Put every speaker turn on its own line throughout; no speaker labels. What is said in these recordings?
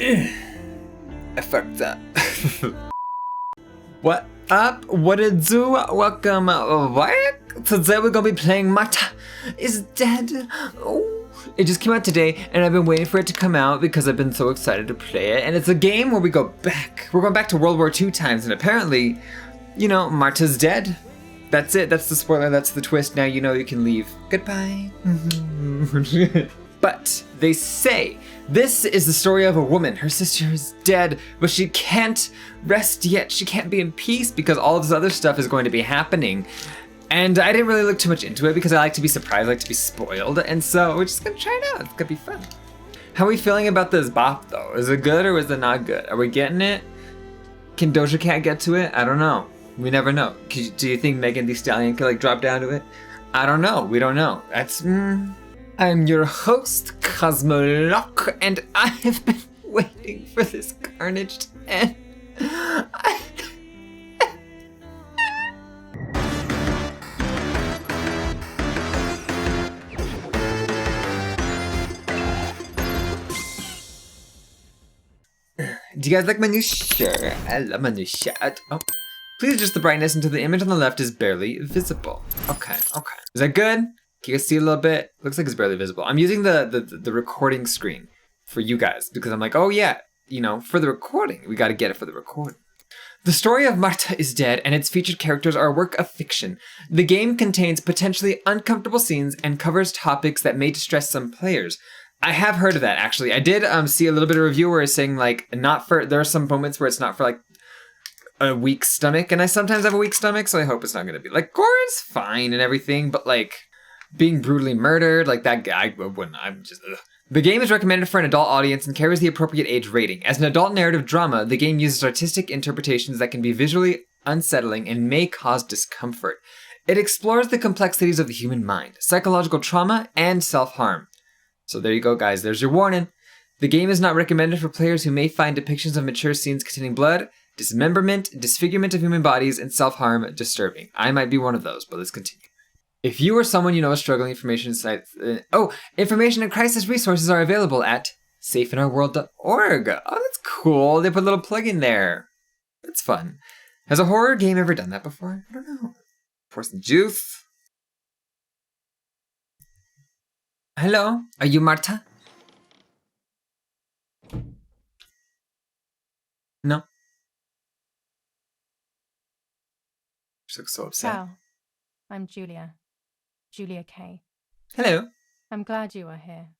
I fucked up. What up? What it do? Welcome back. Today we're gonna be playing Marta is Dead. Oh, it just came out today and I've been waiting for it to come out because I've been so excited to play it. And it's a game where we go back. We're going back to World War II times, and apparently, you know, Marta's dead. That's it. That's the spoiler. That's the twist. Now you know you can leave. Goodbye. But they say this is the story of a woman. Her sister is dead, but she can't rest yet. She can't be in peace because all this other stuff is going to be happening. And I didn't really look too much into it because I like to be surprised, I like to be spoiled. And so we're just gonna try it out. It's gonna be fun. How are we feeling about this bop though? Is it good or is it not good? Are we getting it? Can Doja Cat get to it? I don't know. We never know. Do you think Megan Thee Stallion could like drop down to it? I don't know. We don't know. That's I'm your host, Cozmo Locke, and I have been waiting for this carnage to end. Do you guys like my new shirt? I love my new shirt. Oh. Please adjust the brightness until the image on the left is barely visible. Okay. Is that good? Can you guys see a little bit? Looks like it's barely visible. I'm using the recording screen for you guys because I'm like, oh yeah, you know, for the recording, we gotta get it for the recording. The story of Marta is Dead and its featured characters are a work of fiction. The game contains potentially uncomfortable scenes and covers topics that may distress some players. I have heard of that actually. I did see a little bit of review where it's saying like, there are some moments where it's not for like a weak stomach, and I sometimes have a weak stomach, so I hope it's not gonna be like, gore is fine and everything, but like, being brutally murdered, like that guy, I'm just, ugh. The game is recommended for an adult audience and carries the appropriate age rating. As an adult narrative drama, the game uses artistic interpretations that can be visually unsettling and may cause discomfort. It explores the complexities of the human mind, psychological trauma, and self-harm. So there you go, guys. There's your warning. The game is not recommended for players who may find depictions of mature scenes containing blood, dismemberment, disfigurement of human bodies, and self-harm disturbing. I might be one of those, but let's continue. If you or someone you know is struggling, information and crisis resources are available at safeinourworld.org. Oh, that's cool. They put a little plug in there. That's fun. Has a horror game ever done that before? I don't know. Pour some juice. Hello, are you Marta? No. She looks so upset.
Ciao. I'm Julia K.
Hello.
I'm glad you are here.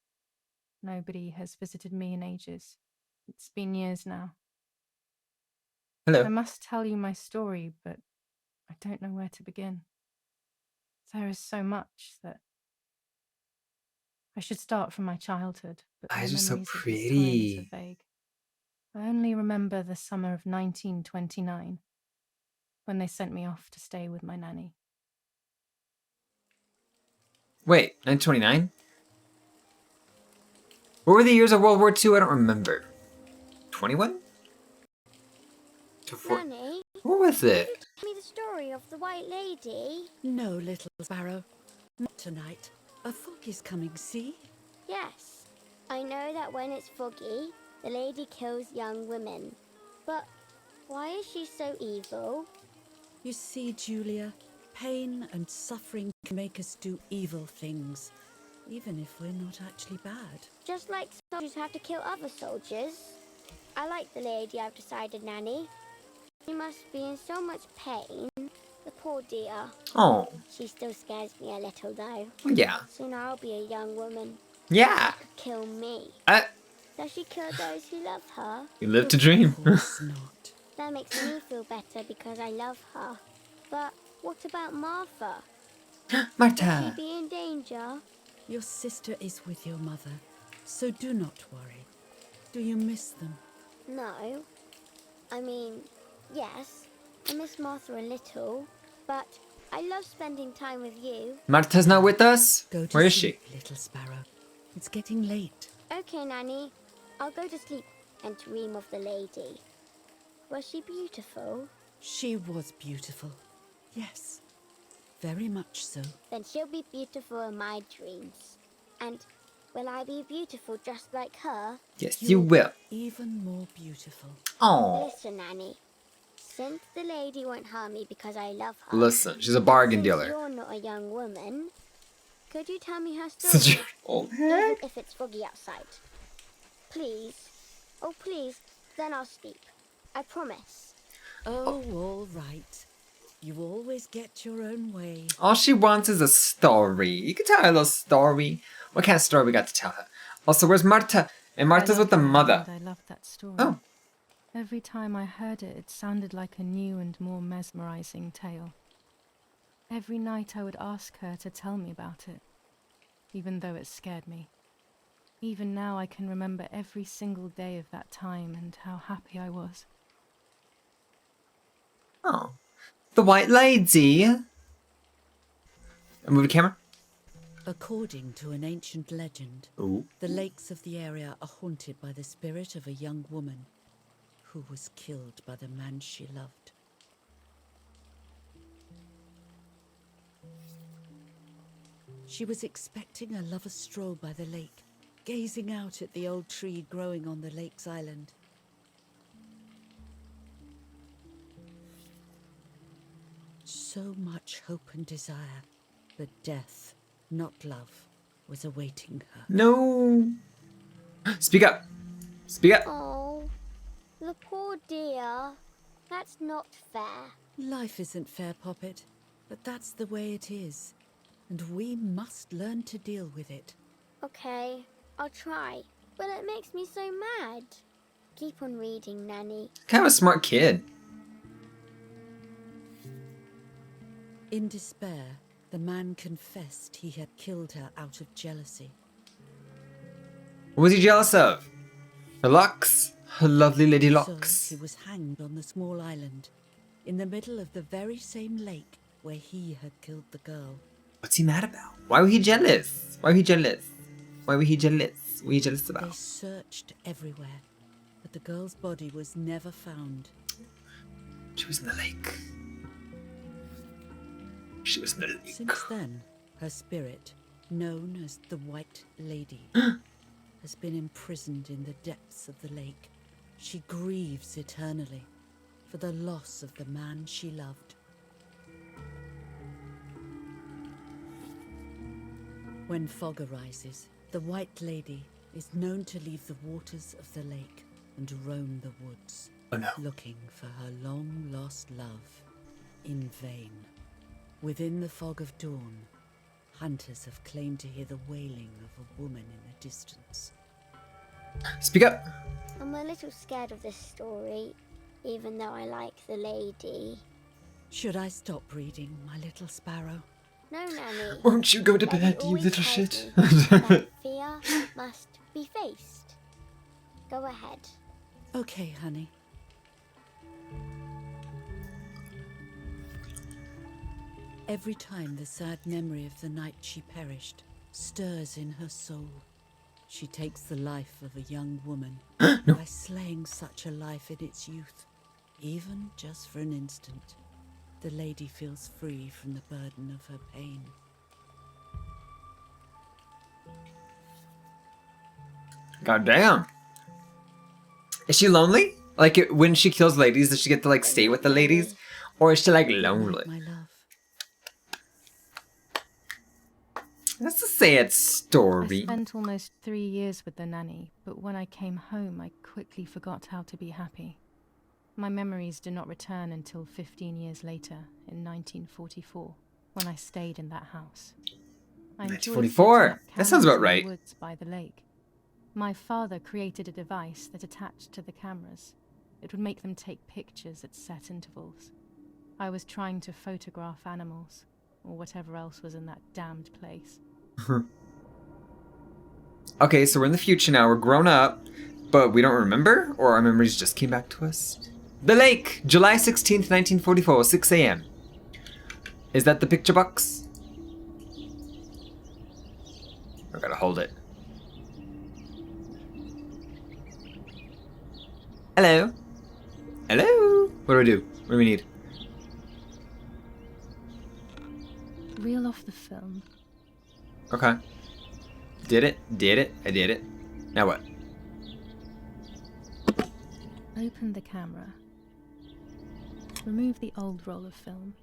Nobody has visited me in ages. It's been years now.
Hello.
I must tell you my story, but I don't know where to begin. There is so much that I should start from my childhood, but
Eyes are so
memories of this
pretty.
time are so vague. I only remember the summer of 1929, when they sent me off to stay with my nanny.
Wait, 1929? What were the years of World War II? I don't remember. 21?
Nanny?
What was it?
Can you tell me the story of the White Lady?
No, little sparrow. Not tonight. A fog is coming, see?
Yes. I know that when it's foggy, the lady kills young women. But why is she so evil?
You see, Julia, pain and suffering can make us do evil things, even if we're not actually bad.
Just like soldiers have to kill other soldiers. I like the lady, I've decided, Nanny. She must be in so much pain. The poor dear.
Oh.
She still scares me a little, though.
Yeah.
Soon I'll be a young woman.
Yeah.
She could kill me. Does she kill those who love her?
You live to dream.
Of course not.
That makes me feel better because I love her. But what about Martha? Will
Marta.
she be in danger?
Your sister is with your mother, so do not worry. Do you miss them?
No. I mean, yes. I miss Martha a little. But I love spending time with you.
Marta's not with us?
Go to
Where is
sleep,
she?
little sparrow. It's getting late.
Okay, Nanny. I'll go to sleep and dream of the lady. Was she beautiful?
She was beautiful. Yes, very much so.
Then she'll be beautiful in my dreams. And Will I be beautiful just like her?
Yes, you
You'll be
will.
even more beautiful.
Oh.
Listen, Nanny. Since the lady won't harm me because I love her,
Listen, she's a
and
bargain
since
dealer.
you're not a young woman, could you tell me her
Such
story?
an old
Even
head.
if it's foggy outside. Please. Oh, please. Then I'll sleep. I promise.
Oh, all right. You always get your own way.
All she wants is a story. You can tell her a little story. What kind of story we got to tell her? Also, where's Marta? And Marta's
I
with the
loved her,
mother.
and I loved that story.
Oh.
Every time I heard it, it sounded like a new and more mesmerizing tale. Every night I would ask her to tell me about it, even though it scared me. Even now I can remember every single day of that time and how happy I was.
Oh. The White Lady. Move the camera.
According to an ancient legend,
Ooh.
the lakes of the area are haunted by the spirit of a young woman who was killed by the man she loved. She was expecting a lover's stroll by the lake, gazing out at the old tree growing on the lake's island. So much hope and desire, but death, not love, was awaiting her.
No. Speak up. Speak up.
Oh, the poor dear. That's not fair.
Life isn't fair, Poppet, but that's the way it is, and we must learn to deal with it.
Okay, I'll try. But it makes me so mad. Keep on reading, Nanny.
Kind of a smart kid.
In despair, the man confessed he had killed her out of jealousy.
What was he jealous of? Her locks? Her lovely lady
So
locks.
he was hanged on the small island, in the middle of the very same lake where he had killed the girl.
What's he mad about? Why were he jealous? Why were he jealous? Why were he jealous? What were you jealous
They
about?
searched everywhere, but the girl's body was never found.
She was in the lake. She was in the lake.
Since then, her spirit, known as the White Lady, has been imprisoned in the depths of the lake. She grieves eternally for the loss of the man she loved. When fog arises, the White Lady is known to leave the waters of the lake and roam the woods,
Oh no.
looking for her long-lost love in vain. Within the fog of dawn, hunters have claimed to hear the wailing of a woman in the distance.
Speak up.
I'm a little scared of this story, even though I like the lady.
Should I stop reading, my little sparrow?
No, Nanny.
Won't you go to
Daddy
bed, you
always
little
tells
shit?
me that fear must be faced. Go ahead.
Okay, honey. Every time the sad memory of the night she perished stirs in her soul, she takes the life of a young woman by slaying such a life in its youth. Even just for an instant, the lady feels free from the burden of her pain.
God damn. Is she lonely? Like when she kills ladies, does she get to like stay with the ladies? Or is she like lonely?
My love.
That's a sad
I
story.
spent almost 3 years with the nanny, but when I came home, I quickly forgot how to be happy. My memories do not return until 15 years later, in 1944, when I stayed in that house. I enjoyed
1944?
setting up
That sounds
cameras
about
in the
right.
woods by the lake. My father created a device that attached to the cameras. It would make them take pictures at set intervals. I was trying to photograph animals, or whatever else was in that damned place.
Okay, so we're in the future now. We're grown up, but we don't remember? Or our memories just came back to us? The lake! July 16th, 1944, 6 a.m. Is that the picture box? I gotta hold it. Hello? Hello? What do I do? What do we need?
Reel off the film.
Okay. Did it? Did it? I did it. Now what?
Open the camera. Remove the old roll of film.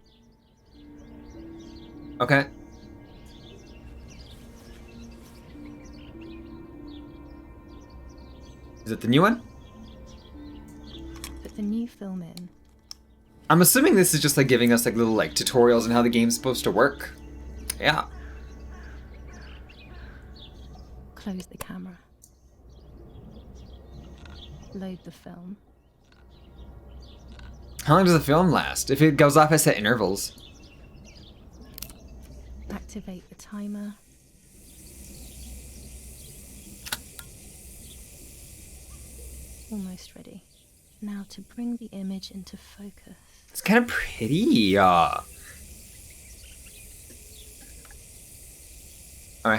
Okay. Is it the new one?
Put the new film in.
I'm assuming this is just like giving us like little like tutorials on how the game's supposed to work. Yeah.
Close the camera. Load the film.
How long does the film last? If it goes off at set intervals.
Activate the timer. Almost ready. Now to bring the image into focus.
It's kind of pretty. Alright,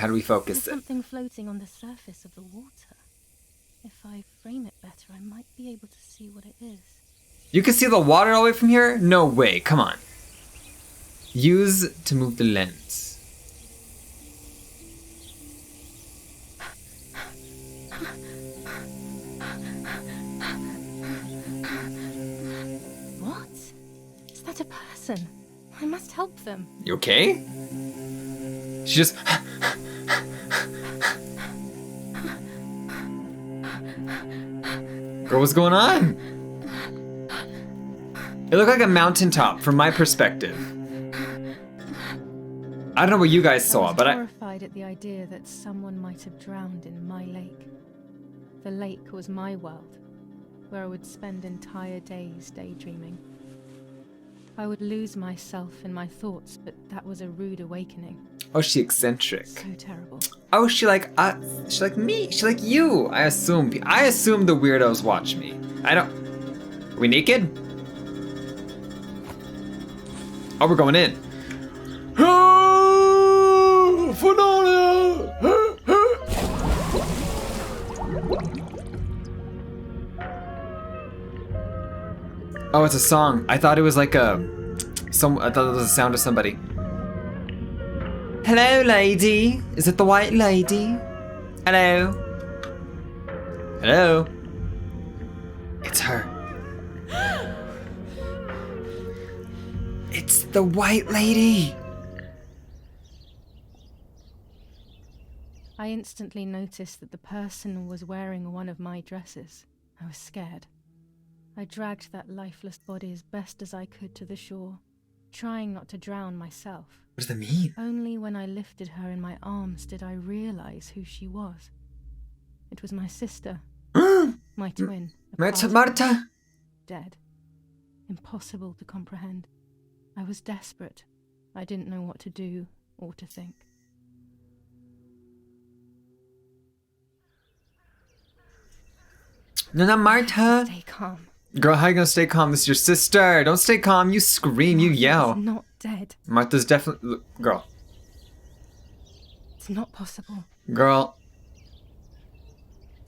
how do we focus
There's
it?
something floating on the surface of the water. If I frame it better, I might be able to see what it is.
You can see the water all the way from here? No way, come on. Use to move the lens.
What? Is that a person? I must help them.
You okay? She just... Girl, what's going on? It looked like a mountaintop from my perspective. I don't know what you guys saw, but
I was horrified at the idea that someone might have drowned in my lake. The lake was my world, where I would spend entire days daydreaming. I would lose myself in my thoughts, but that was a rude awakening.
Oh, she eccentric.
So terrible.
Oh, she like me. She like you. I assume the weirdos watch me. I don't. Are we naked? Oh, we're going in. Oh, it's a song. I thought it was like I thought it was the sound of somebody. Hello, lady. Is it the white lady? Hello. Hello. It's her. It's the white lady.
I instantly noticed that the person was wearing one of my dresses. I was scared. I dragged that lifeless body as best as I could to the shore, trying not to drown myself.
What does that mean?
Only when I lifted her in my arms did I realize who she was. It was my sister, my twin.
Marta.
Dead. Impossible to comprehend. I was desperate. I didn't know what to do or to think.
No, not Marta.
Stay calm.
Girl, how you gonna stay calm? This is your sister. Don't stay calm. You scream. You yell.
She's not dead.
Martha's definitely... Look, girl.
It's not possible.
Girl.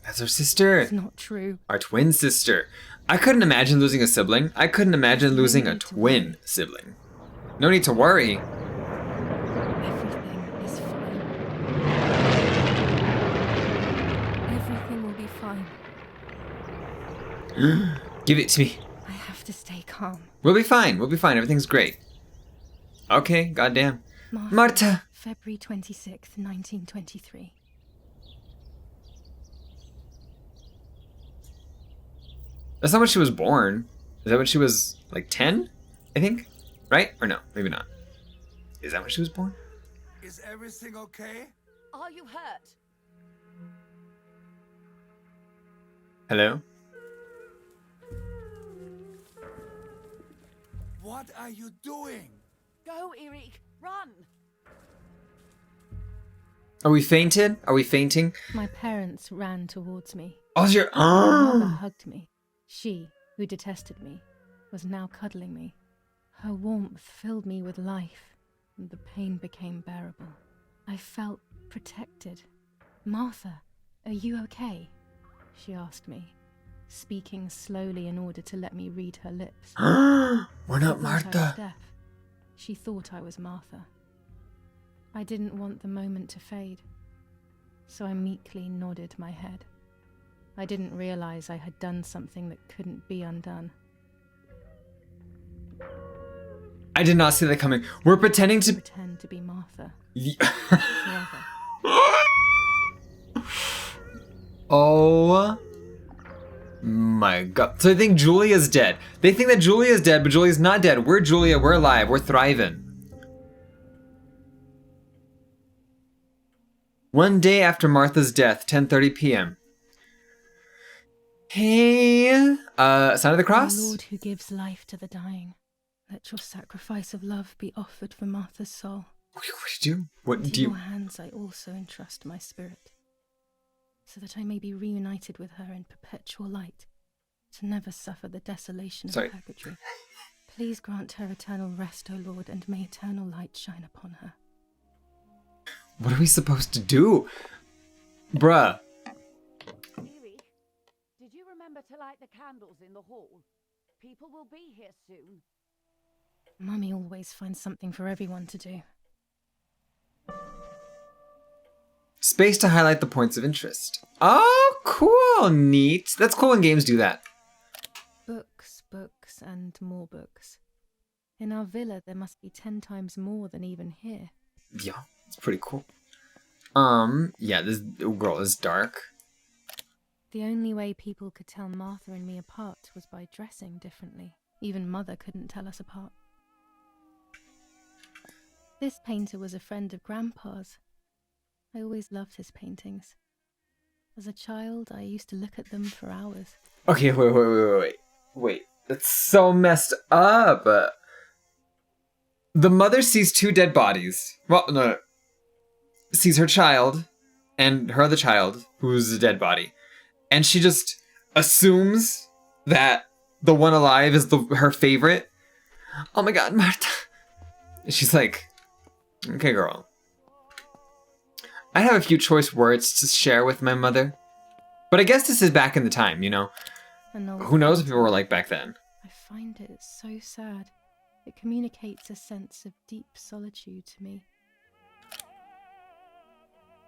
That's her sister.
It's not true.
Our twin sister. I couldn't imagine losing a sibling. I couldn't imagine losing a twin sibling. No need to worry.
Everything is fine. Everything will be fine.
Give it to me.
I have to stay calm.
We'll be fine. We'll be fine. Everything's great. Okay, goddamn. Marta.
February 26th, 1923.
That's not when she was born. Is that when she was like 10? I think? Right? Or no? Maybe not. Is that when she was born?
Is everything okay?
Are you hurt?
Hello?
What are you doing?
Go, Eric, run!
Are we fainted? Are we fainting?
My parents ran towards me.
Oh, your
My mother hugged me. She, who detested me, was now cuddling me. Her warmth filled me with life, and the pain became bearable. I felt protected. Martha, are you okay? She asked me, speaking slowly in order to let me read her lips.
We're
I
not
thought I was
Martha.
deaf. She thought I was Martha. I didn't want the moment to fade. so I meekly nodded my head. I didn't realize I had done something that couldn't be undone.
I did not see that coming. We're pretending to
Pretend to be Martha.
Yeah.
Forever.
Oh my god. So they think Julia's dead. They think that Julia's dead, but Julia's not dead. We're Julia, we're alive, we're thriving. One day after Martha's death, 10:30 p.m. Hey, sign of the cross?
O Lord who gives life to the dying, let your sacrifice of love be offered for Martha's soul.
What do you do? What
To
do you...
your hands I also entrust my spirit, so that I may be reunited with her in perpetual light, to never suffer the desolation of purgatory. Please grant her eternal rest, O Lord, and may eternal light shine upon her.
What are we supposed to do? Bruh.
Dearie, did you remember to light the candles in the hall? People will be here soon.
Mummy always finds something for everyone to do.
Space to highlight the points of interest. Oh, cool, neat. That's cool when games do that.
Books, books, and more books. In our villa, there must be 10 times more than even here.
Yeah, it's pretty cool. Yeah, this girl is dark.
The only way people could tell Martha and me apart was by dressing differently. Even Mother couldn't tell us apart. This painter was a friend of Grandpa's. I always loved his paintings. As a child, I used to look at them for hours.
Okay, wait. That's so messed up. The mother sees two dead bodies. Well, no. Sees her child and her other child, who's a dead body. And she just assumes that the one alive is her favorite. Oh my god, Martha. She's like, okay, girl. I have a few choice words to share with my mother. But I guess this is back in the time, you know? Who knows what people were like back then?
I find it so sad. It communicates a sense of deep solitude to me.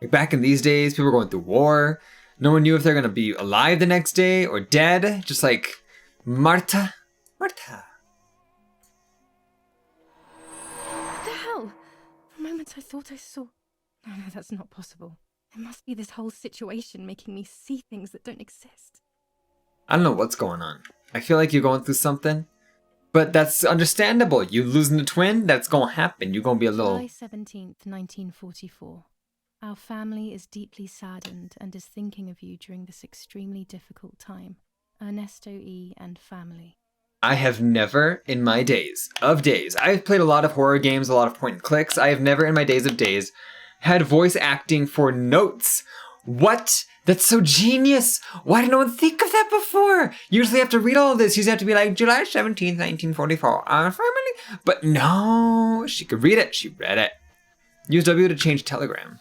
Like back in these days, people were going through war. No one knew if they're gonna be alive the next day or dead. Just like, Martha. Martha.
What the hell? For a moment I thought I saw... No, that's not possible. It must be this whole situation making me see things that don't exist.
I don't know what's going on. I feel like you're going through something. But that's understandable. You losing a twin, that's gonna happen. You're gonna be a little...
July 17th, 1944. Our family is deeply saddened and is thinking of you during this extremely difficult time. Ernesto E. and family.
I have never, in my days, I've played a lot of horror games, a lot of point and clicks. I have never in my days of days had voice acting for notes. What? That's so genius. Why did no one think of that before? Usually have to read all of this. You usually have to be like, July 17th, 1944, our family. But no, she could read it. She read it. Use W to change telegram.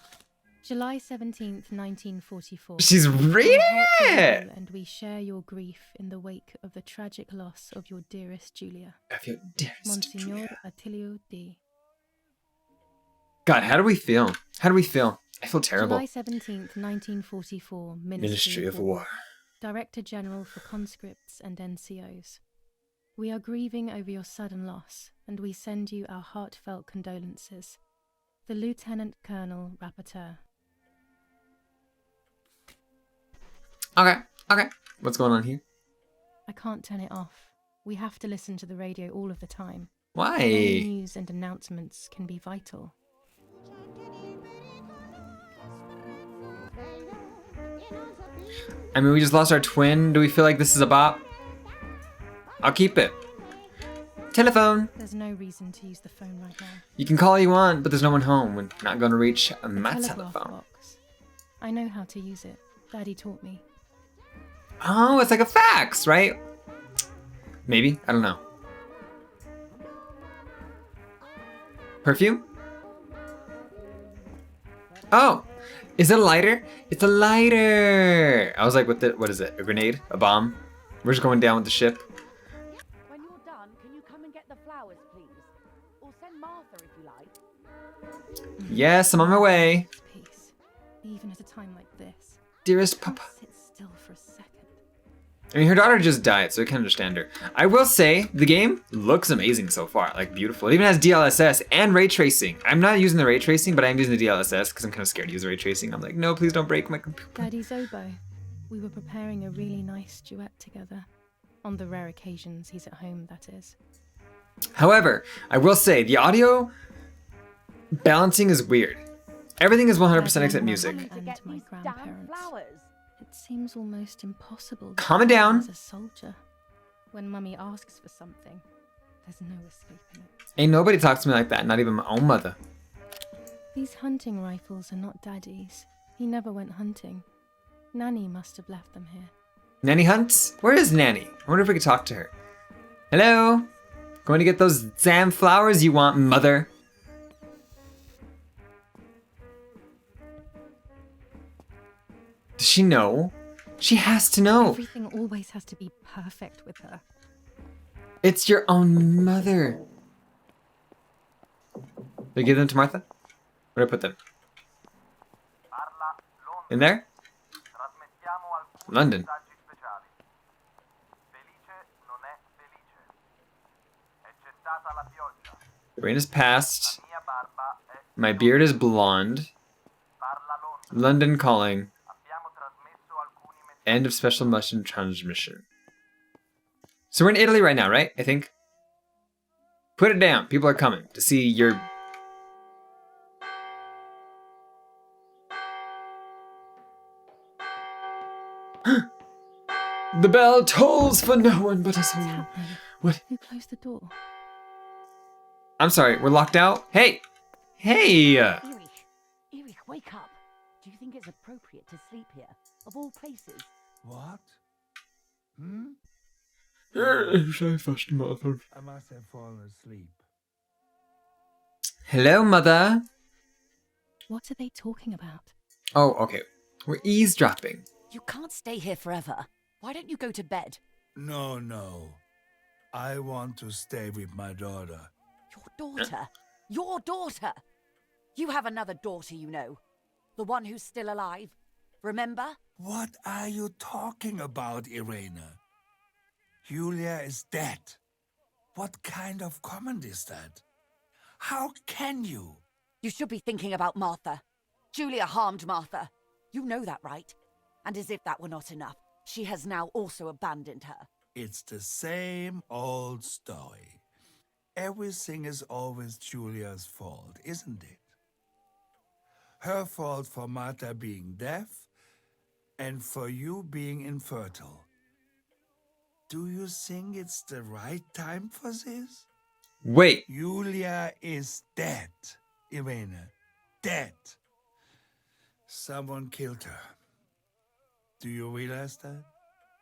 July 17th, 1944.
She's reading it!
And we share your grief in the wake of the tragic loss of your dearest Julia.
Of your dearest
Monsignor
Julia.
Attilio D.
God, how do we feel? How do we feel? I feel terrible.
July 17th, 1944,
Ministry of War.
Director General for Conscripts and NCOs. We are grieving over your sudden loss, and we send you our heartfelt condolences. The Lieutenant Colonel Rapporteur.
Okay. What's going on here?
I can't turn it off. We have to listen to the radio all of the time.
Why?
Any news and announcements can be vital.
I mean, we just lost our twin. Do we feel like this is a bop? I'll keep it. Telephone.
There's no reason to use the phone right now.
You can call all you want, but there's no one home. We're not going to reach my
Telegraph
telephone.
box. I know how to use it. Daddy taught me.
Oh, it's like a fax, right? Maybe. I don't know. Perfume? Oh, is it a lighter? It's a lighter. I was like, what is it? A grenade? A bomb? We're just going down with the ship.
When you're done, can you come and get the flowers, please? Or send Martha if you like.
Yes, I'm on my way.
Peace. even at a time like this.
Dearest
Can't
Papa.
sit still for a second.
I mean, her daughter just died, so I can understand her. I will say, the game looks amazing so far, like beautiful. It even has DLSS and ray tracing. I'm not using the ray tracing, but I'm using the DLSS because I'm kind of scared to use the ray tracing. I'm like, no, please don't break my computer.
Daddy's oboe. We were preparing a really nice duet together. On the rare occasions he's at home, that is.
However, I will say, the audio balancing is weird. Everything is 100% except music.
Coming to
And
get
my
these damn
grandparents.
flowers.
It seems almost impossible.
Calm it down.
As a soldier, when Mummy asks for something, there's no escaping it.
Ain't nobody talks to me like that, not even my own mother.
These hunting rifles are not Daddy's. He never went hunting. Nanny must have left them here.
Nanny hunts? Where is Nanny? I wonder if we could talk to her. Hello? Going to get those damn flowers you want, mother? Does she know? She has to know.
Everything always has to be perfect with her.
It's your own mother. Did I give them to Martha? Where did I put them? In there? London. The rain is past. My beard is blonde. London calling. End of special mission transmission. So we're in Italy right now, right? I think. Put it down. People are coming to see your... The bell tolls for no one but us
What's
all.
happening?
What?
Who closed the door?
I'm sorry, we're locked out? Hey! Hey!
Erich, wake up. Do you think it's appropriate to sleep here, of all places?
What? Hmm? I must have fallen asleep.
Hello, mother.
What are they talking about?
Oh, okay. We're eavesdropping.
You can't stay here forever. Why don't you go to bed?
No. I want to stay with my daughter.
Your daughter? Your daughter? You have another daughter, you know. The one who's still alive. Remember?
What are you talking about, Irena? Julia is dead. What kind of comment is that? How can you?
You should be thinking about Martha. Julia harmed Martha. You know that, right? And as if that were not enough, she has now also abandoned her.
It's the same old story. Everything is always Julia's fault, isn't it? Her fault for Martha being deaf and for you being infertile. Do you think it's the right time for this?
Wait.
Julia is dead, Irena. Dead. Someone killed her. Do you realize that?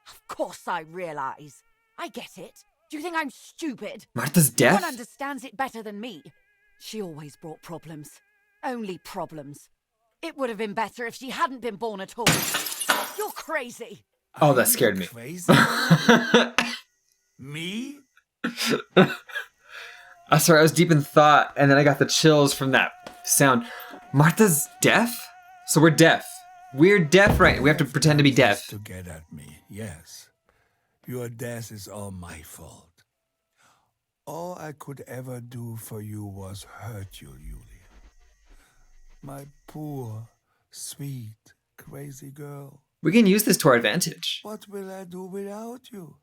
Of course I realize. I get it. Do you think I'm stupid?
Martha's
No
deaf?
one understands it better than me. She always brought problems. Only problems. It would have been better if she hadn't been born at all. You're crazy.
Oh, that scared me.
Crazy? Me?
I'm sorry, I was deep in thought, and then I got the chills from that sound. Martha's deaf? So we're deaf. We're deaf, right? We have to pretend to be deaf.
To get at me, yes. Your death is all my fault. All I could ever do for you was hurt you, Julia. My poor, sweet, crazy girl.
We can use this to our advantage.
What will I do without you?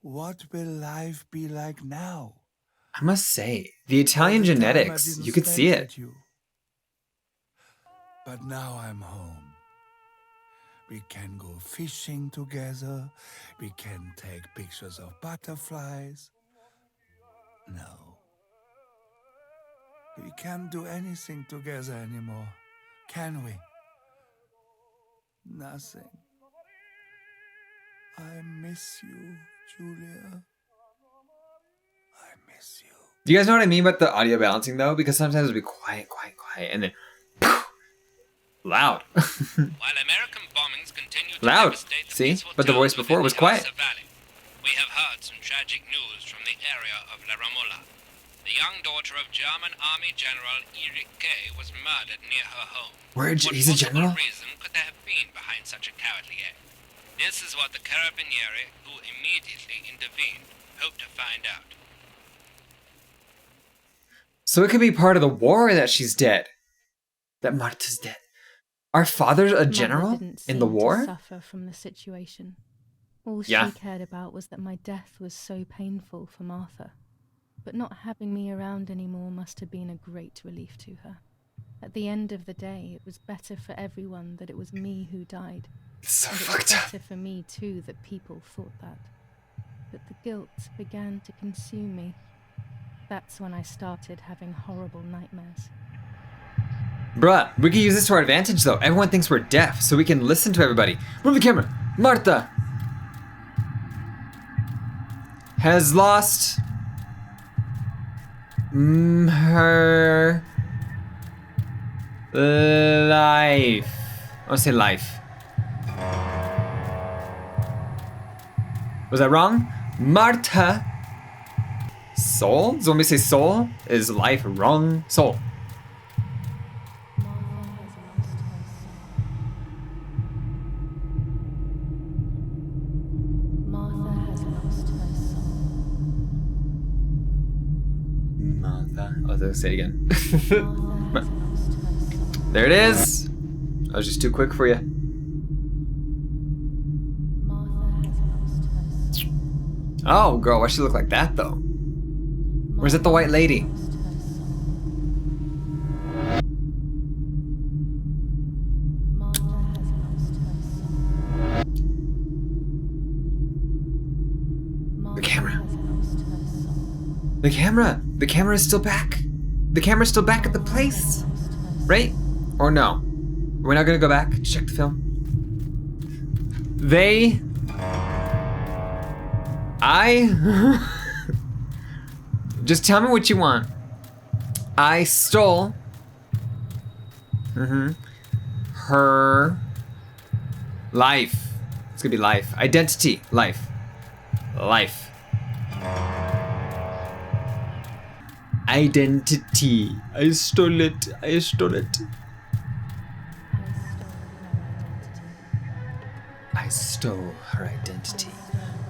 What will life be like now?
I must say, the Italian
All the time I
genetics,
didn't
you could see
spend
it.
with you. But now I'm home. We can go fishing together. We can take pictures of butterflies. No. We can't do anything together anymore, can we? Nothing. I miss you, Julia. I miss you.
Do you guys know what I mean about the audio balancing, though? Because sometimes it'll be quiet, and then loud.
While American bombings continue to
Loud.
devastate the
See?
peaceful
But the voice
towns
before
within
was
the
quiet.
Aosta Valley, we have heard some tragic news from the area of La Ramola. The young daughter of German Army General Erich Kay was murdered near her home.
He's a general?
What reason could there have been behind such a cowardly act? This is what the Carabinieri, who immediately intervened, hope to find out.
So it could be part of the war that she's dead. That Marta's dead. Our father's a general in the war?
To suffer from the situation. All she cared about was that my death was so painful for Martha. But not having me around anymore must have been a great relief to her. At the end of the day, it was better for everyone that it was me who died.
So
and it was better for me too that people thought that. But the guilt began to consume me. That's when I started having horrible nightmares.
Bruh, we can use this to our advantage though. Everyone thinks we're deaf, so we can listen to everybody. Move the camera. Marta has lost her life. I want to say life. Was that wrong? Marta. Soul? So when we say soul, is life wrong? Soul. I'll say it again. There it is. I was just too quick for you. Oh, girl, why she look like that though? Where's that the white lady? The camera. The camera. The camera is still back. The camera's still back at the place, right? Or no? We're not gonna go back to check the film. Just tell me what you want. I stole her life. It's gonna be life. Identity. Life. Life. Identity. I stole it. I stole it. I stole her identity.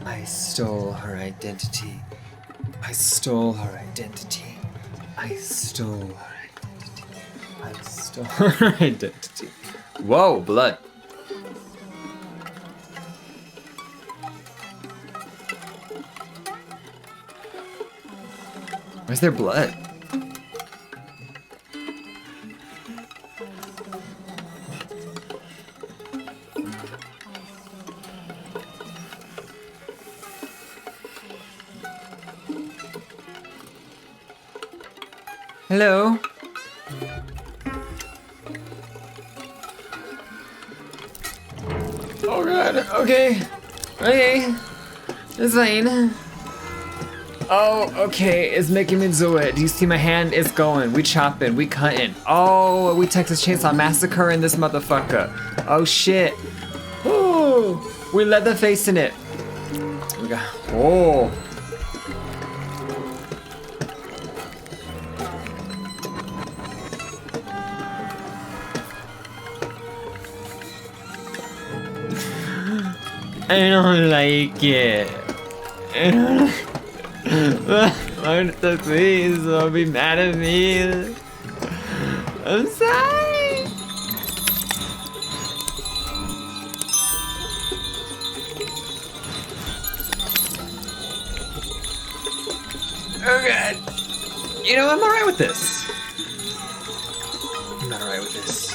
I stole her identity. I stole her identity. I stole her identity. I stole her identity. Whoa, blood. Where's their blood? Hello? Oh god, okay. Okay. It's fine. Oh, okay, it's making me do it. Do you see my hand? It's going. We chopping, we cutting. Oh, we Texas Chainsaw Massacre in this motherfucker. Oh shit. Ooh, we let the face in it. We got, oh. I don't like it. I don't like it. Marta, please don't be mad at me. I'm sorry. Oh god. You know, I'm alright with this. I'm not alright with this.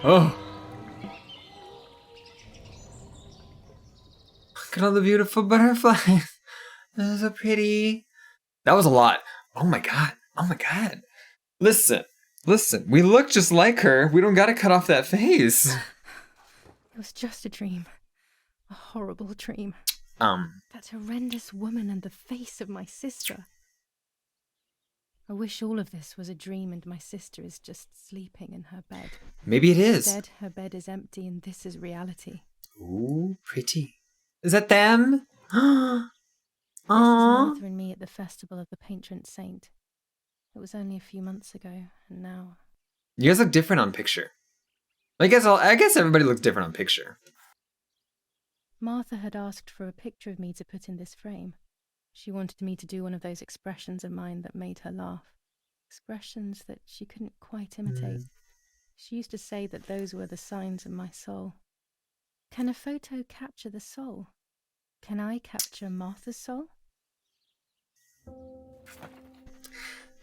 Oh. Look at all the beautiful butterflies. They're so pretty. That was a lot. Oh my god. Oh my god. Listen. Listen. We look just like her. We don't gotta cut off that face.
It was just a dream. A horrible dream.
That
horrendous woman and the face of my sister. I wish all of this was a dream and my sister is just sleeping in her bed.
Maybe it is.
Instead, her bed is empty and this is reality.
Ooh, pretty. Is that them?
This is
Aww.
Martha and me at the festival of the patron saint. It was only a few months ago, and now...
You guys look different on picture. I guess everybody looks different on picture.
Martha had asked for a picture of me to put in this frame. She wanted me to do one of those expressions of mine that made her laugh. Expressions that she couldn't quite imitate. She used to say that those were the signs of my soul. Can a photo capture the soul? Can I capture Martha's soul?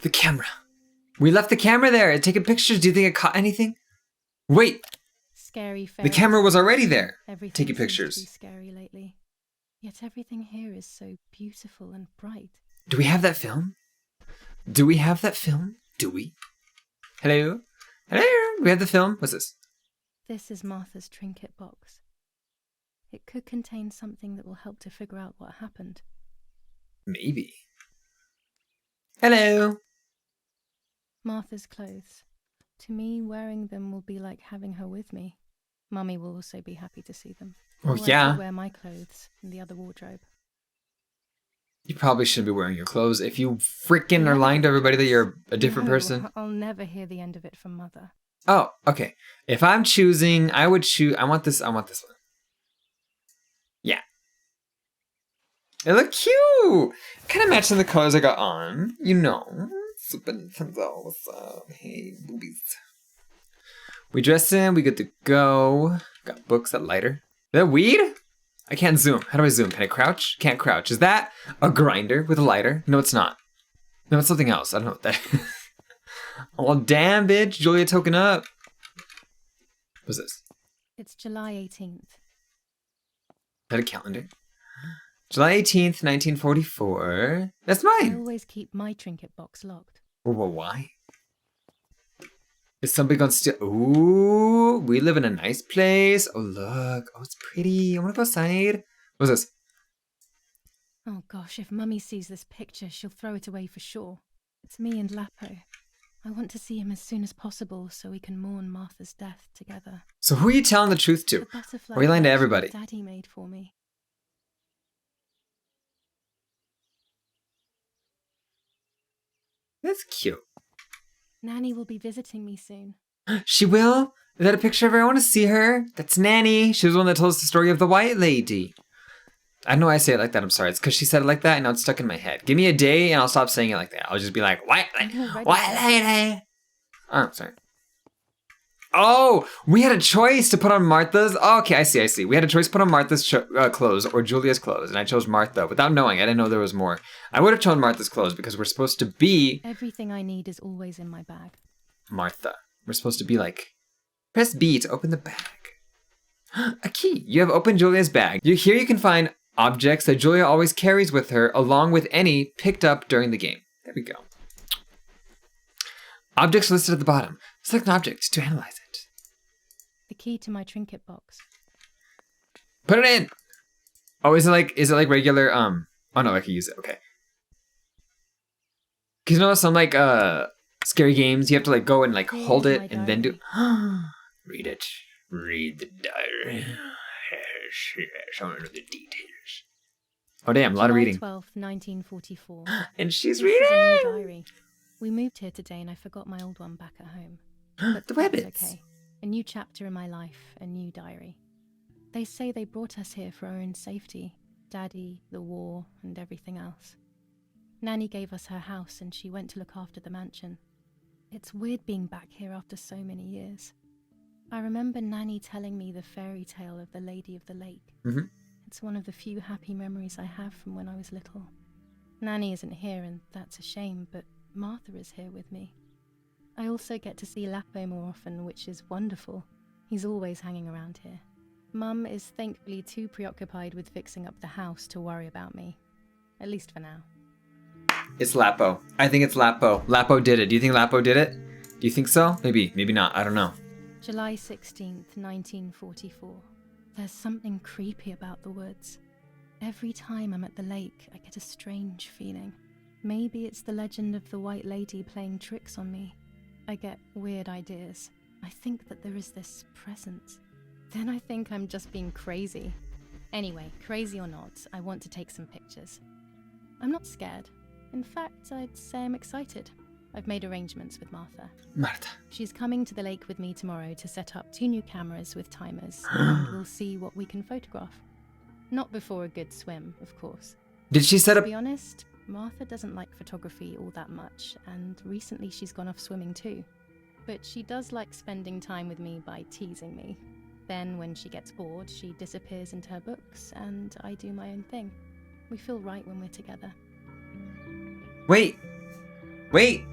The camera. We left the camera there. Taking pictures. Do you think it caught anything? Wait.
Scary
The
fairies.
camera was already there.
Everything
Taking
seems
pictures.
to be scary lately. Yet everything here is so beautiful and bright.
Do we have that film? Do we have that film? Do we? Hello? Hello? We have the film? What's this?
This is Martha's trinket box. It could contain something that will help to figure out what happened.
Maybe. Hello?
Martha's clothes. To me, wearing them will be like having her with me. Mummy will also be happy to see them.
Oh,
Or I
yeah.
could wear my clothes in the other wardrobe.
You probably shouldn't be wearing your clothes if you freaking are lying to everybody that you're a different
No,
person.
I'll never hear the end of it from Mother.
Oh, okay. If I'm choosing, I would choose. I want this one. Yeah. It look cute. Kind of matching the colors I got on. You know. Super Nintendo. What's up? Hey, boobies. We dress in. We good to go. Got books. That lighter. Is that weed? I can't zoom. How do I zoom? Can I crouch? Can't crouch. Is that a grinder with a lighter? No, it's not. No, it's something else. I don't know what that is. Oh, damn, bitch. Julia token up. What's this?
It's July 18th.
Is that a calendar? July 18th, 1944. That's
I
mine.
always keep my trinket box locked.
Well, why? Is somebody gonna steal? Ooh, we live in a nice place. Oh, look. Oh, it's pretty. I wanna go outside. What's this?
Oh gosh, if Mummy sees this picture, she'll throw it away for sure. It's me and Lapo. I want to see him as soon as possible so we can mourn Martha's death together.
So who are you telling the truth to?
The butterfly
Or are you lying to
collection
everybody?
Daddy made for me.
That's cute.
Nanny will be visiting me soon.
She will? Is that a picture of her? I want to see her. That's Nanny. She was the one that told us the story of the white lady. I know I say it like that. I'm sorry. It's because she said it like that and now it's stuck in my head. Give me a day and I'll stop saying it like that. I'll just be like, white lady. Oh, sorry. Oh, we had a choice to put on Martha's. Oh, okay, I see. We had a choice to put on Martha's clothes or Julia's clothes, and I chose Martha without knowing. I didn't know there was more. I would have chosen Martha's clothes because we're supposed to be
Everything I need is always in my bag.
Martha. We're supposed to be like, press B to open the bag. A key. You have opened Julia's bag. Here you can find objects that Julia always carries with her, along with any picked up during the game. There we go. Objects listed at the bottom. Select an object to analyze it.
The key to my trinket box.
Put it in. Oh, is it like regular? Oh no, I can use it. Okay. Cause you know some like scary games, you have to like go and like hold
Here's
it
my
and then do.
diary.
Read it. Read the diary. Show me the details. Oh damn, a lot of
July
reading.
12th, 1944.
And she's
This is a new
reading.
diary. We moved here today and I forgot my old one back at home. But
The
that's
rabbits.
okay. A new chapter in my life, a new diary. They say they brought us here for our own safety. Daddy, the war, and everything else. Nanny gave us her house and she went to look after the mansion. It's weird being back here after so many years. I remember Nanny telling me the fairy tale of the Lady of the Lake.
Mm-hmm.
It's one of the few happy memories I have from when I was little. Nanny isn't here and that's a shame, but Martha is here with me. I also get to see Lapo more often, which is wonderful. He's always hanging around here. Mum is thankfully too preoccupied with fixing up the house to worry about me. At least for now.
It's Lapo. I think it's Lapo. Lapo did it. Do you think Lapo did it? Do you think so? Maybe. Maybe not. I don't know.
July 16th, 1944. There's something creepy about the woods. Every time I'm at the lake, I get a strange feeling. Maybe it's the legend of the White Lady playing tricks on me. I get weird ideas. I think that there is this presence. Then I think I'm just being crazy. Anyway, crazy or not, I want to take some pictures. I'm not scared. In fact, I'd say I'm excited. I've made arrangements with Martha.
Martha.
She's coming to the lake with me tomorrow to set up 2 new cameras with timers, and we'll see what we can photograph. Not before a good swim, of course.
Did she set
To
up?
be honest, Martha doesn't like photography all that much, and recently she's gone off swimming too. But she does like spending time with me by teasing me. Then, when she gets bored, she disappears into her books, and I do my own thing. We feel right when we're together.
Wait. Wait.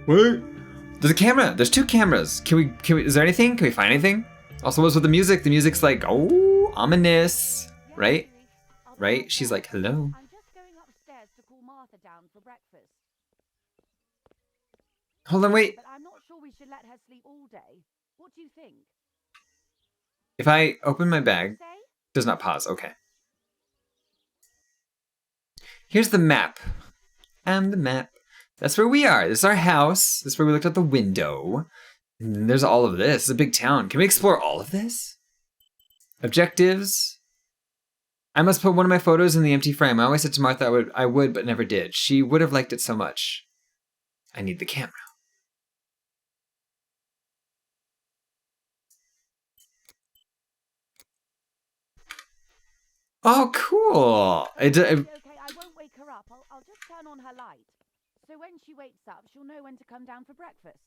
There's a camera. There's 2 cameras. Can we, is there anything? Can we find anything? Also, what's with the music? The music's like, oh, ominous. Right? Right? She's like, hello.
I'm just going upstairs to call Martha down for breakfast.
Hold on, wait.
But I'm not sure we should let her sleep all day. What do you think?
If I open my bag,
Say?
does not pause. Okay. Here's the map. And the map. That's where we are. This is our house. This is where we looked out the window. And then there's all of this. It's a big town. Can we explore all of this? Objectives. I must put one of my photos in the empty frame. I always said to Martha I would, but never did. She would have liked it so much. I need the camera. Oh, cool.
Okay, I won't wake her up. I'll just turn on her light. So when she wakes up, she'll know when to come down for breakfast.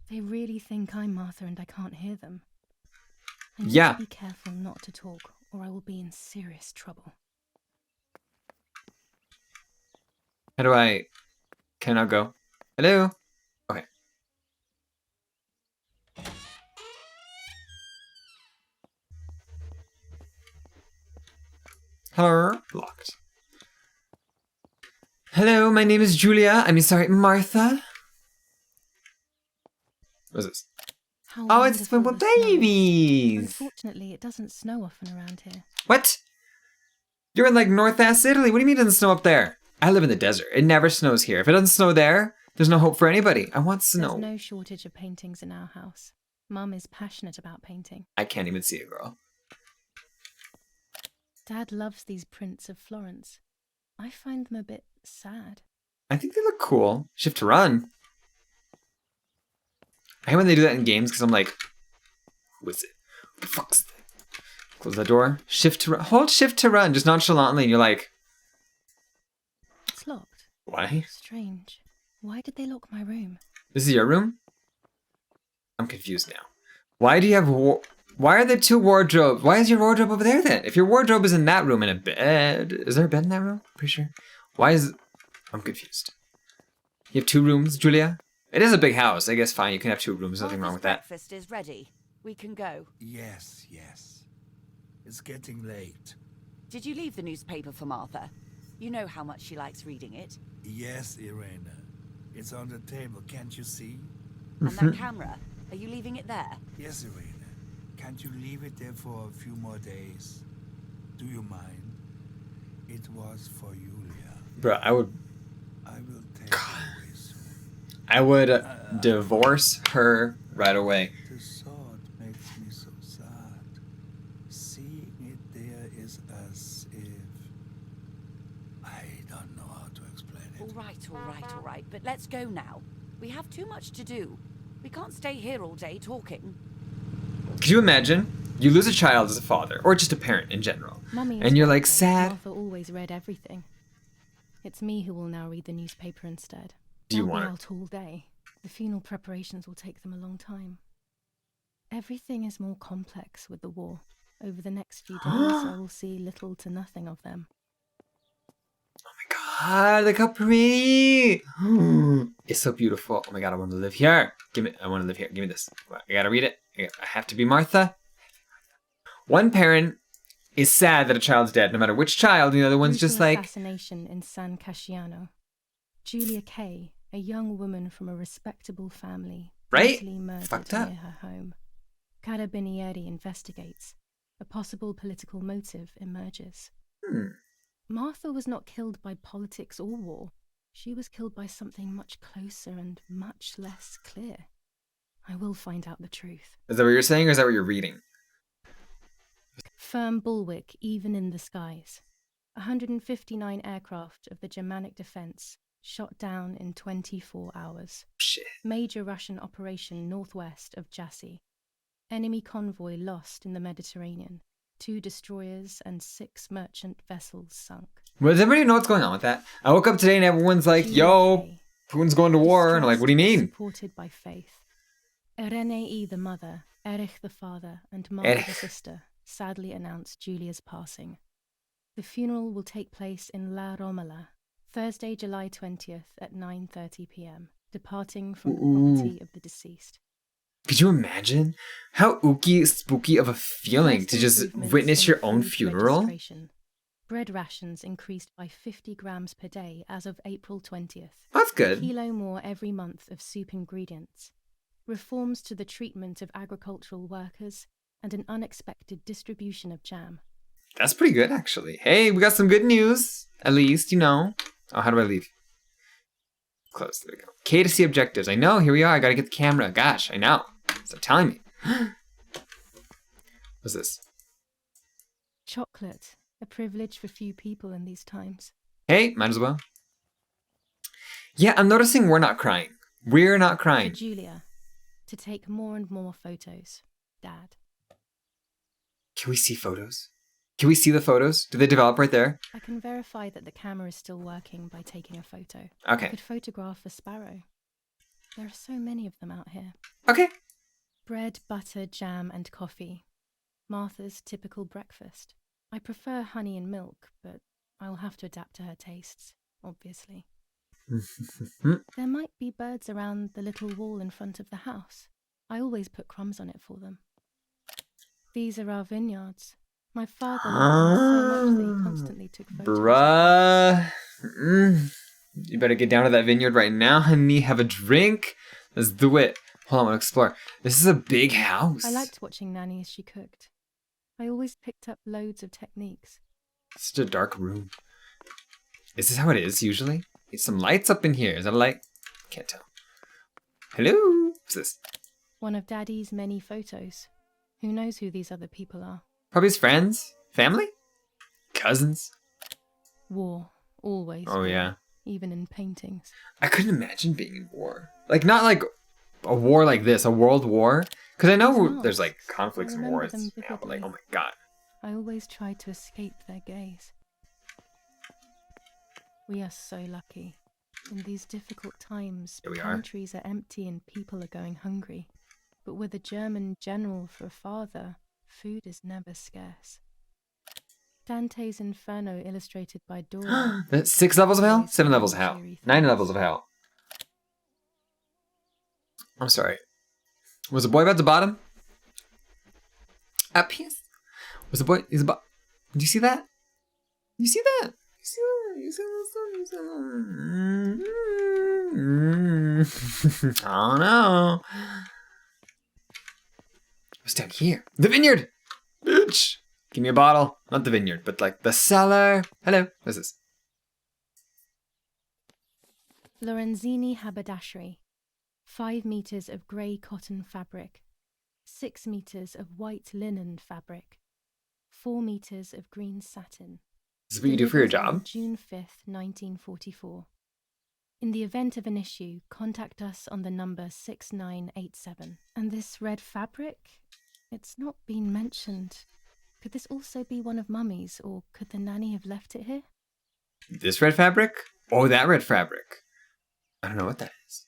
They really think I'm Martha and I can't hear them. I need
Yeah.
to be careful not to talk, or I will be in serious trouble.
How do I... Can I go? Hello? Okay. Hello? Locked. Hello, my name is Julia. Martha. What's this?
How
Oh, it's
wonderful
little
the snow is.
babies.
Unfortunately, it doesn't snow often around here.
What? You're in like North-ass Italy. What do you mean it doesn't snow up there? I live in the desert. It never snows here. If it doesn't snow there, there's no hope for anybody. I want snow.
There's no shortage of paintings in our house. Mum is passionate about painting.
I can't even see it, girl.
Dad loves these prints of Florence. I find them a bit sad.
I think they look cool. Shift to run. I hate when they do that in games because I'm like, who is it? Who the fuck's that? Close the door. Shift to run. Hold shift to run just nonchalantly and you're like,
It's locked.
why?
Strange. Why did they lock my room?
This is your room? I'm confused now. Why do you have why are there 2 wardrobes? Why is your wardrobe over there then? If your wardrobe is in that room in a bed, is there a bed in that room? Pretty sure. Why is... I'm confused. You have 2 rooms, Julia? It is a big house. I guess fine, you can have 2 rooms. Nothing wrong with that.
Breakfast is ready. We can go.
Yes, yes. It's getting late.
Did you leave the newspaper for Martha? You know how much she likes reading it.
Yes, Irena. It's on the table, can't you see?
And that camera, are you leaving it there?
Yes, Irena. Can't you leave it there for a few more days? Do you mind? It was for Julia.
Bro, I would
will take it away soon.
I would divorce her right away.
The thought makes me so sad. Seeing it there is as if... I don't know how to explain it.
All right. But let's go now. We have too much to do. We can't stay here all day talking.
Could you imagine? You lose a child as a father, or just a parent in general.
Mummy
And you're like
is
sad.
Martha always read everything. It's me who will now read the newspaper instead.
Do you
They'll be
want
out all day. The funeral preparations will take them a long time. Everything is more complex with the war. Over the next few days, I will see little to nothing of them.
Oh my god, look how pretty! It's so beautiful. Oh my god, I want to live here. I want to live here. Give me this. I gotta read it. I have to be Martha. One parent is sad that a child's dead, no matter which child. The other one's just
Brutal
like...
assassination in San Casciano. Julia Kay, a young woman from a respectable family,
Right?
brutally murdered
Fucked up.
near her home. Carabinieri investigates. A possible political motive emerges. Martha was not killed by politics or war. She was killed by something much closer and much less clear. I will find out the truth.
Is that what you're saying, or is that what you're reading?
Firm bulwark even in the skies. 159 aircraft of the Germanic defense shot down in 24 hours.
Shit.
Major Russian operation northwest of Jassy. Enemy convoy lost in the Mediterranean. 2 destroyers and 6 merchant vessels sunk.
Well, does everybody know what's going on with that? I woke up today and everyone's like, yo, Putin's going to war. And I'm like, what do you mean?
Supported by faith. Irenei the mother, Erich the father, and Martha the sister sadly announced Julia's passing. The funeral will take place in La Romola, Thursday, July 20th at 9:30 p.m., departing from the property of the deceased.
Could you imagine how spooky of a feeling to just witness your own funeral?
Bread rations increased by 50 grams per day as of April 20th.
That's good.
A kilo more every month of soup ingredients. Reforms to the treatment of agricultural workers and an unexpected distribution of jam.
That's pretty good, actually. Hey, we got some good news. At least, you know. Oh, how do I leave? Close. There we go. K to see objectives. I know. Here we are. I gotta get the camera. Gosh, I know. Stop telling me. What's this?
Chocolate. A privilege for few people in these times.
Hey, might as well. Yeah, I'm noticing we're not crying. We're not crying.
For Julia. To take more and more photos. Dad.
Can we see photos? Can we see the photos? Do they develop right there?
I can verify that the camera is still working by taking a photo.
Okay.
I could photograph a sparrow. There are so many of them out here.
Okay.
Bread, butter, jam, and coffee. Martha's typical breakfast. I prefer honey and milk, but I'll have to adapt to her tastes, obviously. There might be birds around the little wall in front of the house. I always put crumbs on it for them. These are our vineyards. My father loved them so much that he constantly took photos.
Bruh. You better get down to that vineyard right now, honey. Have a drink. Let's do it. Hold on, I want to explore. This is a big house.
I liked watching Nanny as she cooked. I always picked up loads of techniques.
It's such a dark room. Is this how it is usually? Need some lights up in here. Is that a light? Can't tell. Hello? What's this?
One of Daddy's many photos. Who knows who these other people are?
Probably his friends? Family? Cousins?
War. Always.
Oh,
war,
yeah.
Even in paintings.
I couldn't imagine being in war. Like, not like a war like this, a world war. Because I know there's like conflicts and wars now, but like, oh my god.
I always try to escape their gaze. We are so lucky. In these difficult times, pantries are empty and people are going hungry. But with a German general for a father, food is never scarce. Dante's Inferno illustrated by Dora.
6 levels of hell? 7 levels of hell. 9 levels of hell. I'm sorry. Was the boy about the bottom? Up here? Was the boy... He's about... Did you see that? You see that? You see that? You see that? You see that? I don't know. What's down here? The vineyard! Bitch! Give me a bottle. Not the vineyard, but like the cellar. Hello. What's this?
Lorenzini haberdashery. 5 meters of grey cotton fabric. 6 meters of white linen fabric. 4 meters of green satin.
This is what you do for your job?
June 5th, 1944. In the event of an issue, contact us on the number 6987. And this red fabric? It's not been mentioned. Could this also be one of Mummy's, or could the nanny have left it here?
This red fabric? Oh, that red fabric. I don't know what that is.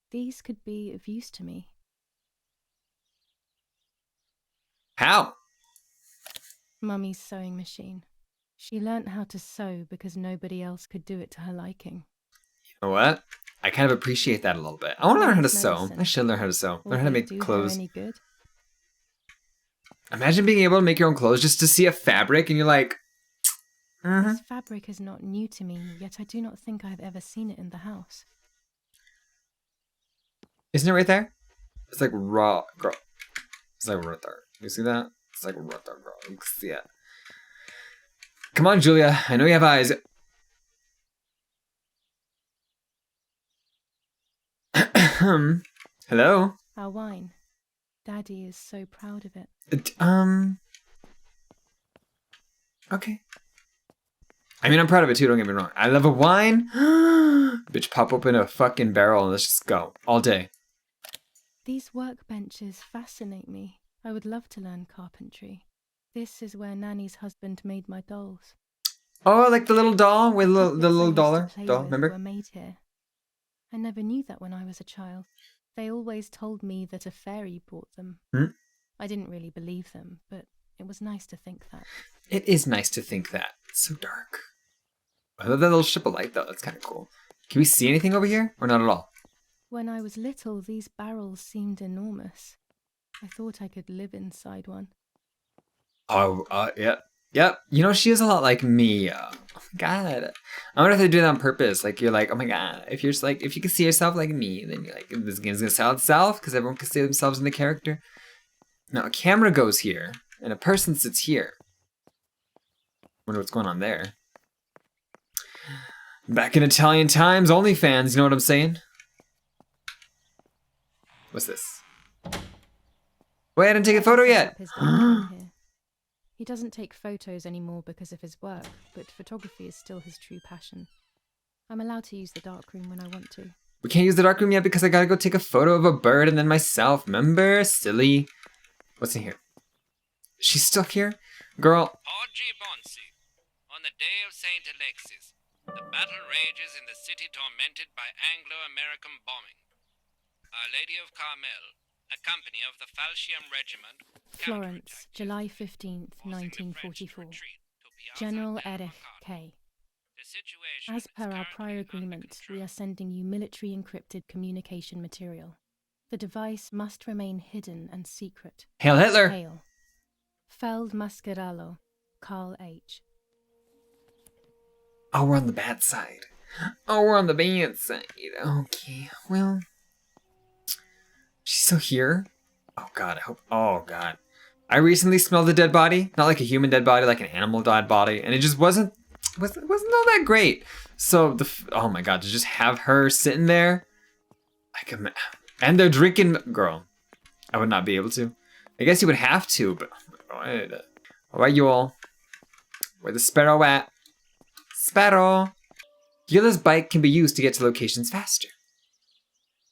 These could be of use to me.
How?
Mummy's sewing machine. She learnt how to sew because nobody else could do it to her liking.
You know what? I kind of appreciate that a little bit. I want to learn how to sew. I should learn how to sew. Learn how to make clothes.
Any good?
Imagine being able to make your own clothes just to see a fabric and you're like,
This fabric is not new to me, yet I do not think I have ever seen it in the house.
Isn't it right there? It's like raw. Girl. It's like right there. You see that? It's like right there, girl. You can see it. Come on, Julia. I know you have eyes. Hello?
Our wine. Daddy is so proud of it.
Okay. I mean, I'm proud of it too, don't get me wrong. I love a wine. Bitch, pop open a fucking barrel and let's just go. All day.
These workbenches fascinate me. I would love to learn carpentry. This is where Nanny's husband made my dolls.
Oh, like the little doll with the
Puppets I
little
used
doll,
to play with
remember?
were made here. I never knew that when I was a child. They always told me that a fairy brought them. I didn't really believe them, but it was nice to think that.
It is nice to think that. It's so dark. I love that little ship of light though. That's kind of cool. Can we see anything over here or not at all?
When I was little, these barrels seemed enormous. I thought I could live inside one.
Oh, yep. Yep. You know, she is a lot like me. Oh my god. I wonder if they do that on purpose. Like, you're like, oh my god. If you're just like, if you can see yourself like me, then you're like, this game's gonna sell itself because everyone can see themselves in the character. Now, a camera goes here and a person sits here. Wonder what's going on there. Back in Italian times, OnlyFans, you know what I'm saying? What's this? Wait, I didn't take a photo yet.
His darkroom here. He doesn't take photos anymore because of his work, but photography is still his true passion. I'm allowed to use the darkroom when I want to.
We can't use the darkroom yet because I gotta go take a photo of a bird and then myself. Remember? Silly. What's in here? She's still here? Girl.
Oggi Bonsi, on the day of St. Alexis, the battle rages in the city tormented by Anglo-American bombing. Our Lady of Carmel, a company of the Falcium Regiment,
Florence, July 15th, 1944. General Erich K. As per our prior agreement, we are sending you military encrypted communication material. The device must remain hidden and secret.
Hail Hitler!
Hail. Feld Mascherallo, Carl H.
Oh, we're on the bad side. Oh, we're on the bad side. Okay, well. She's still here? Oh god, I hope. Oh god. I recently smelled a dead body. Not like a human dead body, like an animal dead body. And it just wasn't all that great. So, oh my god, to just have her sitting there. And they're drinking. Girl, I would not be able to. I guess you would have to, but. Alright, you all. Where the sparrow at? Sparrow! Gila's bike can be used to get to locations faster.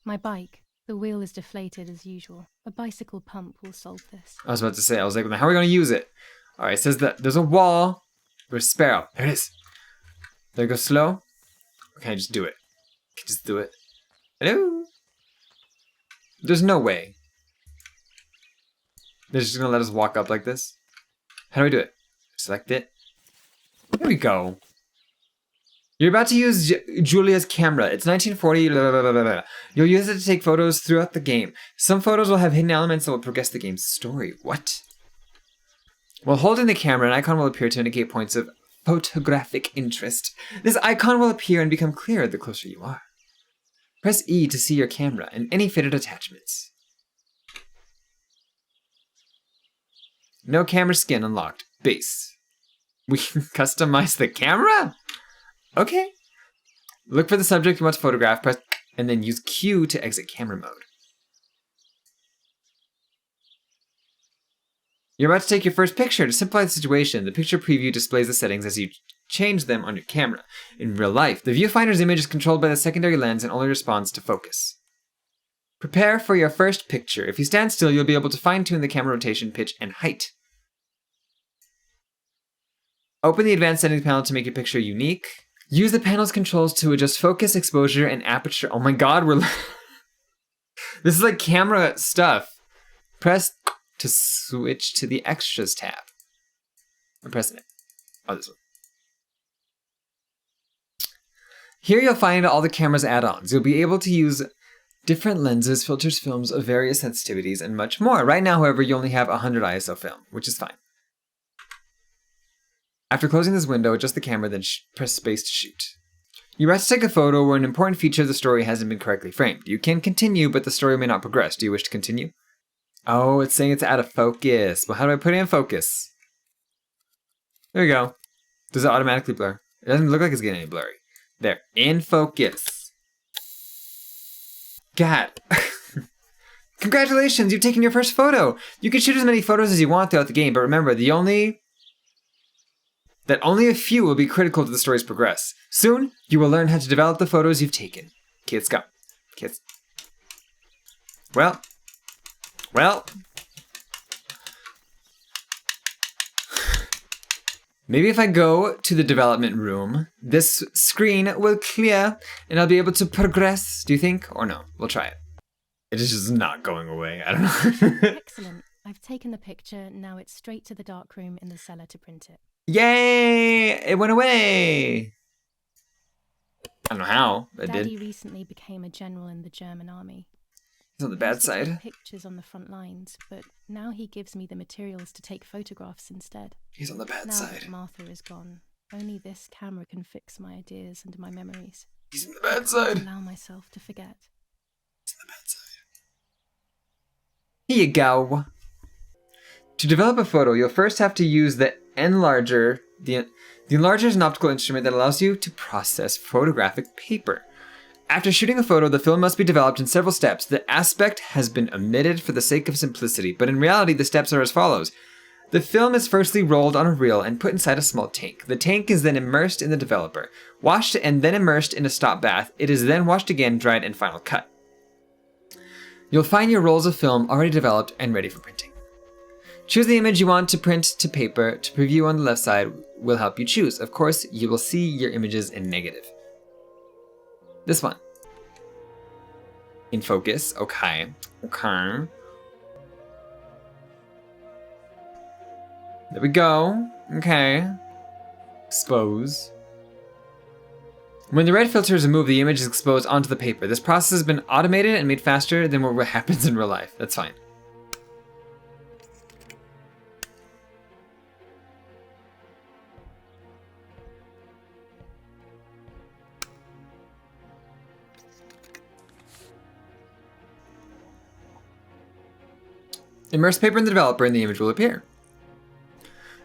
My bike. The wheel is deflated as usual. A bicycle pump will solve this.
I was about to say, I was like, how are we going to use it? Alright, it says that there's a wall. There's sparrow. There it is. There it goes slow. Okay, just do it. Just do it. Hello? There's no way. They're just going to let us walk up like this? How do we do it? Select it. There we go. You're about to use Julia's camera. It's 1940. Blah, blah, blah, blah, blah. You'll use it to take photos throughout the game. Some photos will have hidden elements that will progress the game's story. What? While holding the camera, an icon will appear to indicate points of photographic interest. This icon will appear and become clearer the closer you are. Press E to see your camera and any fitted attachments. No camera skin unlocked. Base. We can customize the camera? Okay. Look for the subject you want to photograph, press, and then use Q to exit camera mode. You're about to take your first picture. To simplify the situation, the picture preview displays the settings as you change them on your camera. In real life, the viewfinder's image is controlled by the secondary lens and only responds to focus. Prepare for your first picture. If you stand still, you'll be able to fine-tune the camera rotation, pitch, and height. Open the advanced settings panel to make your picture unique. Use the panel's controls to adjust focus, exposure, and aperture. Oh my god, we're... This is like camera stuff. Press to switch to the extras tab. I'm pressing it. Oh, this one. Here you'll find all the camera's add-ons. You'll be able to use different lenses, filters, films of various sensitivities, and much more. Right now, however, you only have 100 ISO film, which is fine. After closing this window, adjust the camera, then press space to shoot. You're about to take a photo where an important feature of the story hasn't been correctly framed. You can continue, but the story may not progress. Do you wish to continue? Oh, it's saying it's out of focus. Well, how do I put it in focus? There we go. Does it automatically blur? It doesn't look like it's getting any blurry. There, in focus. God. Congratulations, you've taken your first photo. You can shoot as many photos as you want throughout the game, but remember, only a few will be critical to the story's progress. Soon, you will learn how to develop the photos you've taken. Okay, let's go. Kids. Well. Maybe if I go to the development room, this screen will clear and I'll be able to progress, do you think? Or no, we'll try it. It is just not going away, I don't know.
Excellent. I've taken the picture, now it's straight to the dark room in the cellar to print it.
Yay! It went away! I don't know how, but it
Daddy
did.
recently became a general in the German army.
He's on the
He
bad
used to take
side.
pictures on the front lines, but now he gives me the materials to take photographs instead.
He's on the bad
Now
side.
that Martha is gone, only this camera can fix my ideas and my memories.
He's on the bad side.
Allow myself to forget.
He's on the bad side. Here you go. To develop a photo, you'll first have to use the enlarger. The enlarger is an optical instrument that allows you to process photographic paper. After shooting a photo, the film must be developed in several steps. The aspect has been omitted for the sake of simplicity, but in reality, the steps are as follows. The film is firstly rolled on a reel and put inside a small tank. The tank is then immersed in the developer, washed and then immersed in a stop bath. It is then washed again, dried, and final cut. You'll find your rolls of film already developed and ready for printing. Choose the image you want to print to paper. To preview on the left side will help you choose. Of course, you will see your images in negative. This one. In focus. Okay. Okay. There we go. Okay. Expose. When the red filter is removed, the image is exposed onto the paper. This process has been automated and made faster than what happens in real life. That's fine. Immerse paper in the developer and the image will appear.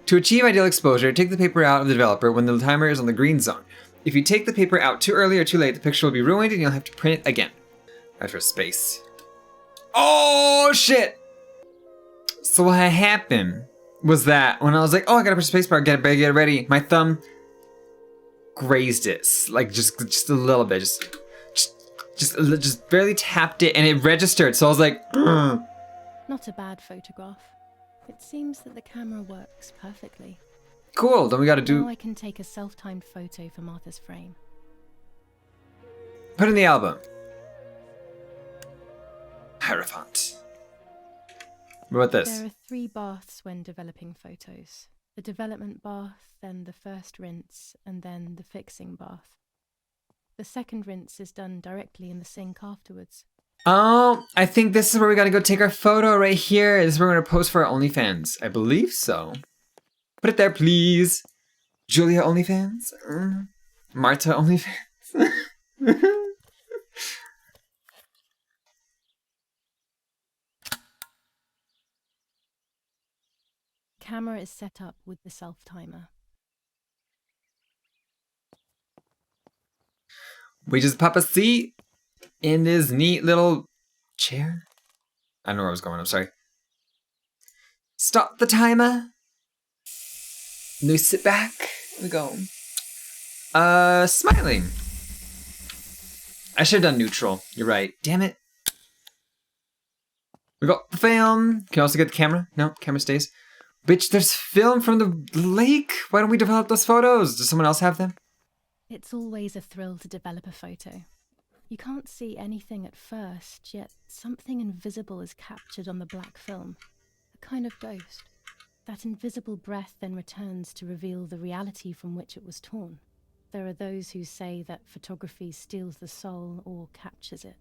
To achieve ideal exposure, take the paper out of the developer when the timer is on the green zone. If you take the paper out too early or too late, the picture will be ruined and you'll have to print it again. After space. Oh, shit! So what happened was that when I was like, oh, I gotta press spacebar, get it ready, my thumb grazed it. Like, just a little bit. Just barely tapped it and it registered. So I was like, ugh.
Not a bad photograph. It seems that the camera works perfectly.
Cool, then we gotta
Now I can take a self-timed photo for Martha's frame.
Put in the album. Hierophant. What about this?
There are 3 baths when developing photos. The development bath, then the first rinse, and then the fixing bath. The second rinse is done directly in the sink afterwards.
Oh, I think this is where we gotta go take our photo right here. This is where we're gonna post for our OnlyFans. I believe so. Put it there, please. Julia OnlyFans? Marta OnlyFans?
Camera is set up with the self-timer.
We just pop a seat in this neat little chair. I don't know where I was going, I'm sorry. Stop the timer. Now sit back. Here we go. Smiling. I should have done neutral. You're right. Damn it. We got the film. Can you also get the camera? No, camera stays. Bitch, there's film from the lake. Why don't we develop those photos? Does someone else have them?
It's always a thrill to develop a photo. You can't see anything at first, yet something invisible is captured on the black film. A kind of ghost. That invisible breath then returns to reveal the reality from which it was torn. There are those who say that photography steals the soul or captures it.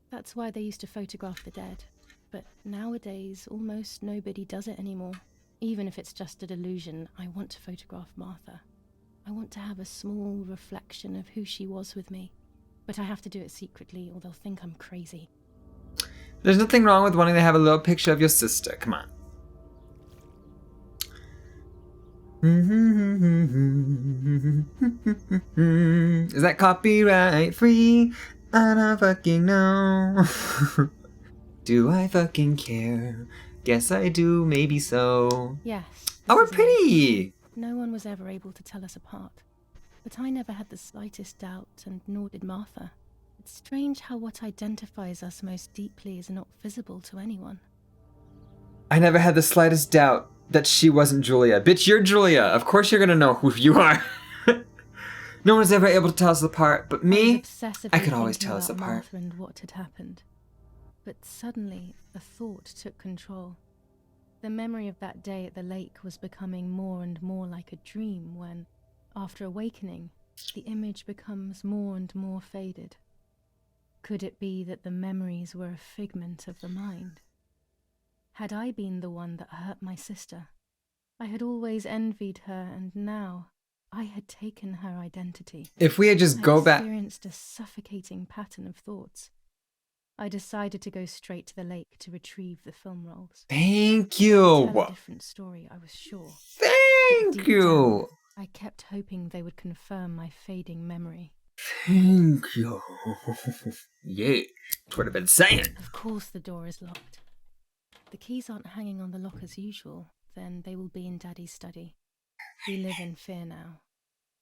That's why they used to photograph the dead. But nowadays, almost nobody does it anymore. Even if it's just a delusion, I want to photograph Martha. I want to have a small reflection of who she was with me. But I have to do it secretly or they'll think I'm crazy.
There's nothing wrong with wanting to have a little picture of your sister. Come on. Is that copyright free? I don't fucking know. Do I fucking care? Guess I do, maybe so.
Yes.
Oh, we're
this is it.
pretty!
No one was ever able to tell us apart. But I never had the slightest doubt, and nor did Martha. It's strange how what identifies us most deeply is not visible to anyone.
I never had the slightest doubt that she wasn't Julia. Bitch, you're Julia. Of course you're gonna know who you are. No one's ever able to tell us apart, but me, I could always tell us apart.
Martha and what had happened. But suddenly, a thought took control. The memory of that day at the lake was becoming more and more like a dream when, after awakening, the image becomes more and more faded. Could it be that the memories were a figment of the mind? Had I been the one that hurt my sister? I had always envied her, and now I had taken her identity.
If we had just go back...
I experienced a suffocating pattern of thoughts. I decided to go straight to the lake to retrieve the film rolls.
Thank you!
Tell a different story, I was sure.
Thank you!
Down, I kept hoping they would confirm my fading memory.
Thank you. Yeah, that's what I've been saying.
Of course the door is locked. The keys aren't hanging on the lock as usual, then they will be in Daddy's study. We live in fear now.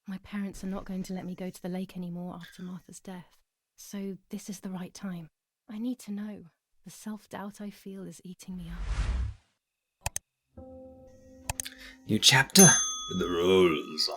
My parents are not going to let me go to the lake anymore after Martha's death. So this is the right time. I need to know. The self-doubt I feel is eating me up.
New chapter with the rules.